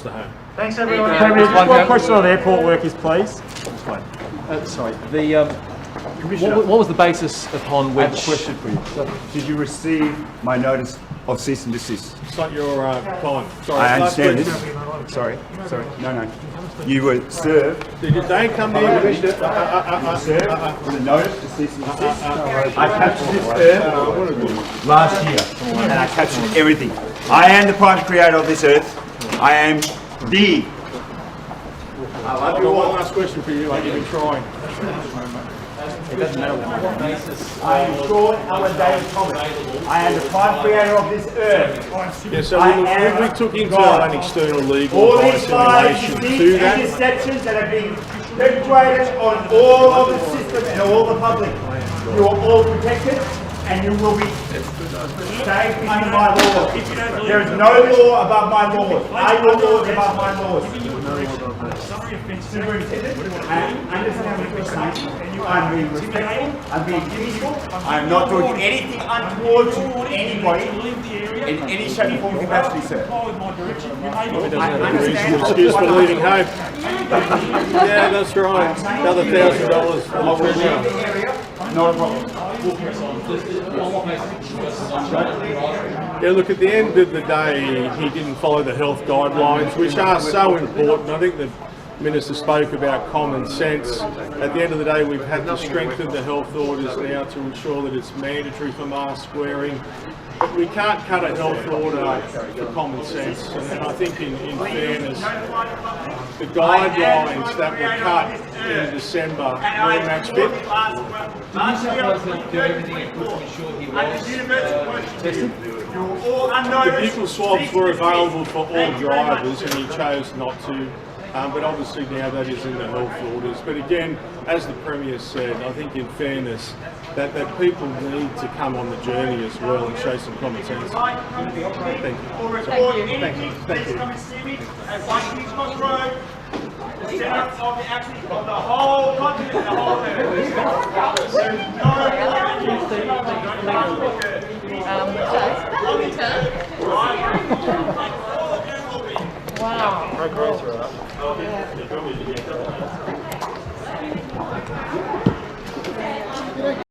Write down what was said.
Thanks everyone. Just one question on airport workers, please. Sorry, what was the basis upon which... I have a question for you. Did you receive my notice of cease and desist? It's not your time. Sorry. I understand this. Sorry. No. You were served. Did they come to you? Served with a notice to cease and desist. I captured this earth last year, and I captured everything. I am the prime creator of this earth. I am the... I've got one last question for you. You've been trying. It doesn't matter what basis... I am Sean David Thomas. I am the prime creator of this earth. Yeah, so we took into an external legal All advice these in lies, relation deceit, to and that. deceptions that have been perpetrated on all of the system and all the public. You are all protected, and you will be saved under my laws. There is no law above my laws. I your laws above my laws. Superintendent, I understand what you're saying. I'm being respectful, I'm being peaceful, I'm not doing anything untoward to anybody in any shape or form capacity, sir. Excuse for leaving home. Yeah, that's right. Another $1,000 for the prisoner. Not a problem. Yeah, look, at the end of the day, he didn't follow the health guidelines, which are so important. I think the Minister spoke about common sense. At the end of the day, we've had to strengthen the health orders now to ensure that it's mandatory for mask wearing. But we can't cut a health order for common sense. And I think in fairness, the guidelines that were cut in December were match fit. do everything to ensure he was tested? The buccal swabs were available for all drivers and he chose not to. But obviously now that is in the health orders. But again, as the Premier said, I think in fairness, that people need to come on the journey as well and show some common sense. Thank you. Thank you. Thank you. The centre of the whole continent, the whole earth. Wow. Right.